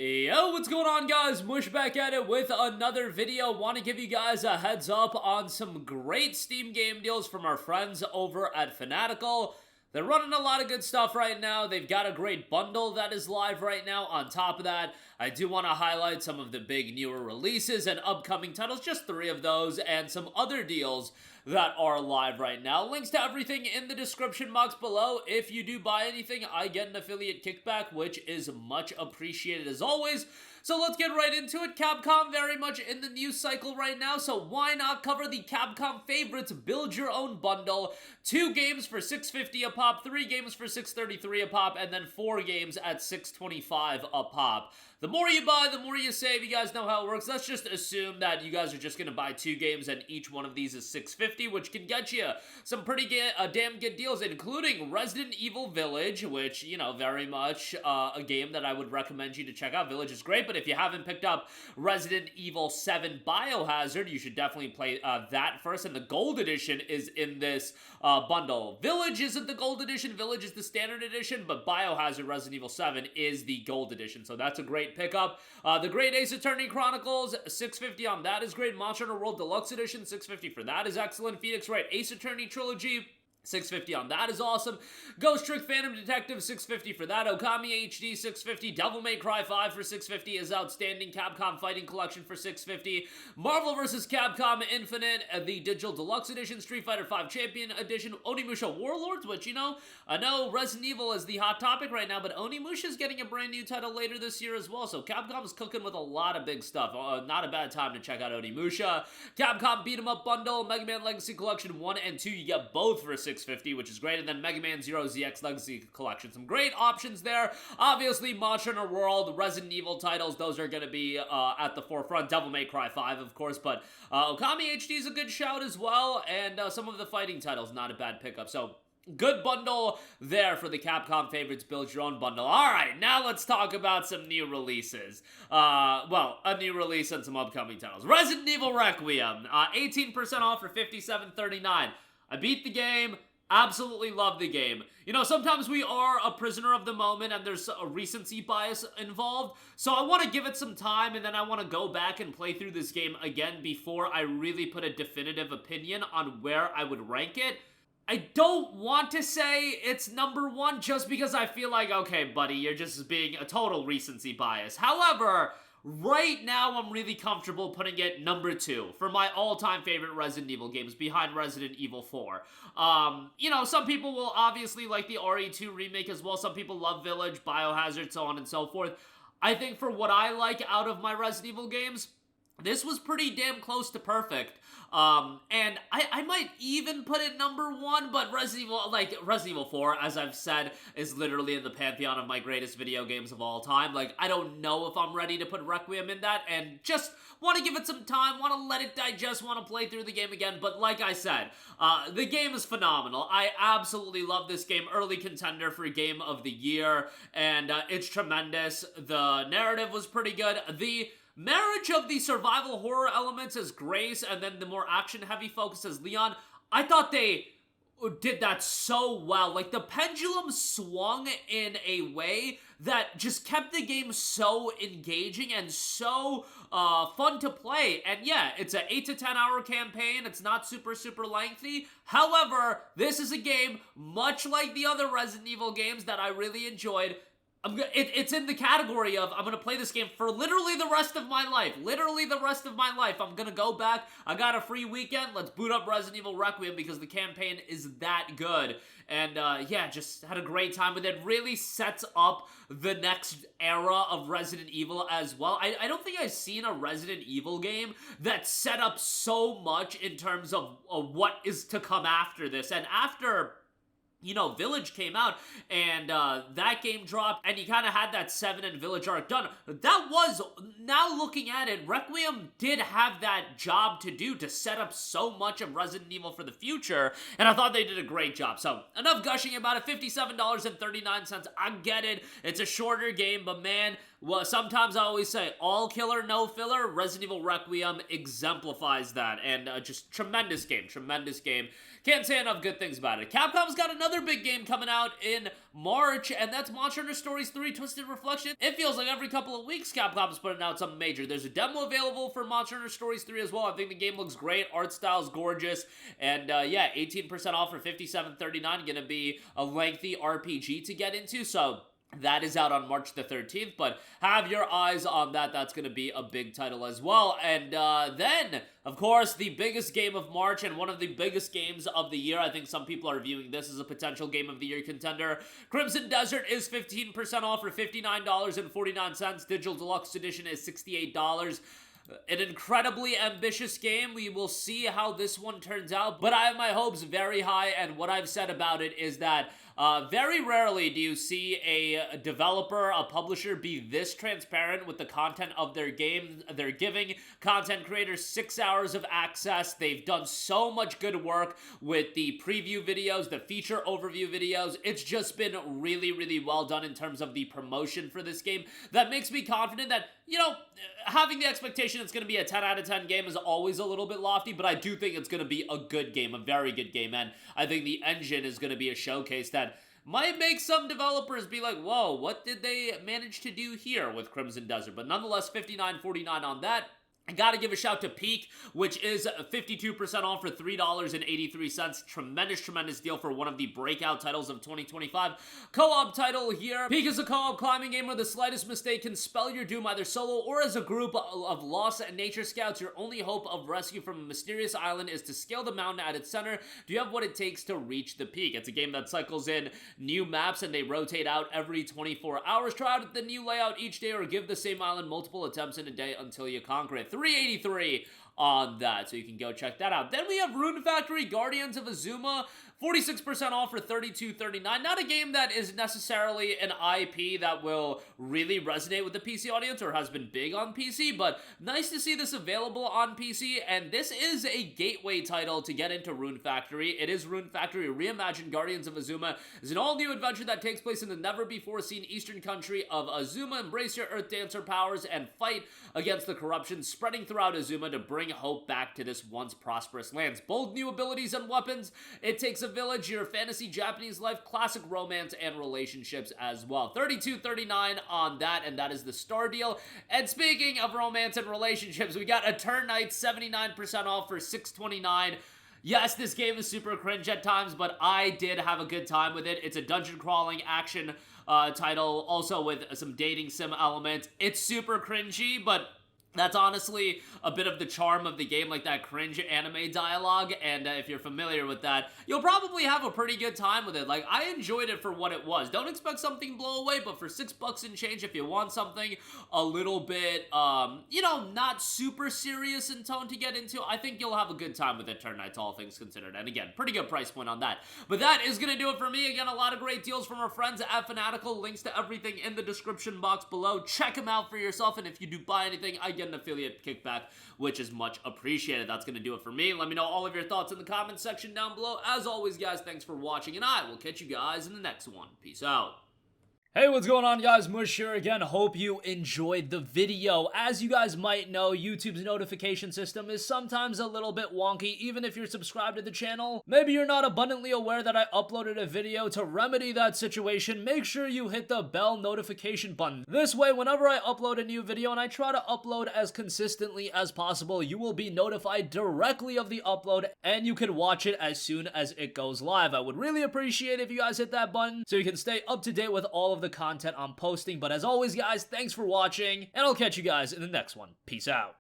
Yo, what's going on, guys? Mush back at it with another video. Want to give you guys a heads up on some great Steam game deals from our friends over at Fanatical. They're running a lot of good stuff right now. They've got a great bundle that is live right now. On top of that, I do want to highlight some of the big newer releases and upcoming titles, just 3 of those, and some other deals that are live right now. Links to everything in the description box below. If you do buy anything, I get an affiliate kickback, which is much appreciated as always. So let's get right into it. Capcom very much in the news cycle right now, so why not cover the Capcom favorites build your own bundle? 2 games for $6.50 a pop, 3 games for $6.33 a pop, and then 4 games at $6.25 a pop. The more you buy, the more you save. You guys know how it works. Let's just assume that you guys are just going to buy 2 games and each one of these is $6.50, which can get you some pretty damn good deals, including Resident Evil Village, which, you know, very much a game that I would recommend you to check out. Village is great, but if you haven't picked up Resident Evil 7 Biohazard, you should definitely play that first, and the Gold Edition is in this bundle. Village isn't the Gold Edition, Village is the Standard Edition, but Biohazard Resident Evil 7 is the Gold Edition, so that's a great pickup. The Great Ace Attorney Chronicles, $6.50 on that is great. Monster Hunter World Deluxe Edition, $6.50 for that is excellent. Phoenix Wright Ace Attorney Trilogy, $6.50 on that is awesome. Ghost Trick Phantom Detective, $6.50 for that. Okami HD, $6.50. Devil May Cry 5 for $6.50 is outstanding. Capcom Fighting Collection for $6.50. Marvel vs. Capcom Infinite, the Digital Deluxe Edition. Street Fighter 5 Champion Edition. Onimusha Warlords, which, you know, I know Resident Evil is the hot topic right now, but Onimusha is getting a brand new title later this year as well, so Capcom is cooking with a lot of big stuff. Not a bad time to check out Onimusha. Capcom Beat 'em Up Bundle, Mega Man Legacy Collection 1 and 2, you get both for $6.50, which is great, and then Mega Man Zero ZX Legacy Collection. Some great options there. Obviously, Monster Hunter World, Resident Evil titles, those are going to be at the forefront. Devil May Cry 5, of course, but Okami HD is a good shout as well, and some of the fighting titles, not a bad pickup. So, good bundle there for the Capcom favorites build your own bundle. Alright, now let's talk about some new releases. Well, a new release and some upcoming titles. Resident Evil Requiem, 18% off for $57.39. I beat the game. Absolutely love the game. You know, sometimes we are a prisoner of the moment and there's a recency bias involved, so I want to give it some time and then I want to go back and play through this game again before I really put a definitive opinion on where I would rank it. I don't want to say it's number 1 just because I feel like, okay, buddy, you're just being a total recency bias. However, right now, I'm really comfortable putting it number 2 for my all-time favorite Resident Evil games, behind Resident Evil 4. You know, some people will obviously like the RE2 remake as well. Some people love Village, Biohazard, so on and so forth. I think for what I like out of my Resident Evil games, this was pretty damn close to perfect. And I might even put it number 1, but Resident Evil 4, as I've said, is literally in the pantheon of my greatest video games of all time. Like, I don't know if I'm ready to put Requiem in that, and just want to give it some time, want to let it digest, want to play through the game again, but like I said, the game is phenomenal. I absolutely love this game, early contender for Game of the Year, and it's tremendous. The narrative was pretty good. The marriage of the survival horror elements as Grace and then the more action-heavy focus as Leon, I thought they did that so well. Like, the pendulum swung in a way that just kept the game so engaging and so fun to play. And yeah, it's an 8 to 10 hour campaign. It's not super lengthy. However, this is a game, much like the other Resident Evil games that I really enjoyed. It's in the category of, I'm going to play this game for literally the rest of my life. Literally the rest of my life. I'm going to go back. I got a free weekend. Let's boot up Resident Evil Requiem because the campaign is that good. And yeah, just had a great time with it. Really sets up the next era of Resident Evil as well. I don't think I've seen a Resident Evil game that set up so much in terms of what is to come after this. And after, you know, Village came out, and that game dropped, and you kind of had that 7 and Village arc done. That was, now looking at it, Requiem did have that job to do to set up so much of Resident Evil for the future, and I thought they did a great job. So, enough gushing about it. $57.39. I get it. It's a shorter game, but man, well, sometimes I always say all killer, no filler. Resident Evil Requiem exemplifies that, and just tremendous game, tremendous game. Can't say enough good things about it. Capcom's got another big game coming out in March, and that's Monster Hunter Stories 3 Twisted Reflection. It feels like every couple of weeks Capcom's putting out something major. There's a demo available for Monster Hunter Stories 3 as well. I think the game looks great. Art style's gorgeous. And yeah, 18% off for $57.39. Gonna be a lengthy RPG to get into, so that is out on March the 13th, but have your eyes on that. That's going to be a big title as well. And then, of course, the biggest game of March and one of the biggest games of the year. I think some people are viewing this as a potential Game of the Year contender. Crimson Desert is 15% off for $59.49. Digital Deluxe Edition is $68. An incredibly ambitious game. We will see how this one turns out, but I have my hopes very high, and what I've said about it is that very rarely do you see a developer, a publisher be this transparent with the content of their game. They're giving content creators 6 hours of access. They've done so much good work with the preview videos, the feature overview videos. It's just been really, really well done in terms of the promotion for this game. That makes me confident that, you know, having the expectation it's going to be a 10 out of 10 game is always a little bit lofty, but I do think it's going to be a good game, a very good game, and I think the engine is going to be a showcase that might make some developers be like, whoa, what did they manage to do here with Crimson Desert? But nonetheless, $59.49 on that. I gotta give a shout to Peak, which is 52% off for $3.83. Tremendous, tremendous deal for one of the breakout titles of 2025. Co-op title here. Peak is a co-op climbing game where the slightest mistake can spell your doom, either solo or as a group of lost nature scouts. Your only hope of rescue from a mysterious island is to scale the mountain at its center. Do you have what it takes to reach the peak? It's a game that cycles in new maps and they rotate out every 24 hours. Try out the new layout each day or give the same island multiple attempts in a day until you conquer it. $3.83 on that, so you can go check that out. Then we have Rune Factory Guardians of Azuma, 46% off for $32.39. Not a game that is necessarily an IP that will really resonate with the PC audience or has been big on PC, but nice to see this available on PC, and this is a gateway title to get into Rune Factory. It is Rune Factory Reimagined. Guardians of Azuma is an all-new adventure that takes place in the never-before-seen eastern country of Azuma. Embrace your Earth Dancer powers and fight against the corruption spreading throughout Azuma to bring hope back to this once prosperous lands. Bold new abilities and weapons. It takes a village, your fantasy Japanese life, classic romance, and relationships as well. $32.39 on that, and that is the star deal. And speaking of romance and relationships, we got Eternights, 79% off for $6.29. Yes, this game is super cringe at times, but I did have a good time with it. It's a dungeon crawling action title, also with some dating sim elements. It's super cringy, but that's honestly a bit of the charm of the game, like that cringe anime dialogue, and if you're familiar with that, you'll probably have a pretty good time with it. Like, I enjoyed it for what it was. Don't expect something blow away, but for $6 and change, if you want something a little bit, you know, not super serious in tone to get into, I think you'll have a good time with Eternights, all things considered. And again, pretty good price point on that. But that is gonna do it for me. Again, a lot of great deals from our friends at Fanatical. Links to everything in the description box below. Check them out for yourself, and if you do buy anything, I get an affiliate kickback, which is much appreciated. That's going to do it for me. Let me know all of your thoughts in the comments section down below. As always, guys, thanks for watching, and I will catch you guys in the next one. Peace out. Hey, what's going on, guys? Mush here again. Hope you enjoyed the video. As you guys might know, YouTube's notification system is sometimes a little bit wonky, even if you're subscribed to the channel. Maybe you're not abundantly aware that I uploaded a video. To remedy that situation, make sure you hit the bell notification button. This way, whenever I upload a new video, and I try to upload as consistently as possible, you will be notified directly of the upload, and you can watch it as soon as it goes live. I would really appreciate if you guys hit that button so you can stay up to date with all of the content I'm posting. But as always, guys, thanks for watching, and I'll catch you guys in the next one. Peace out.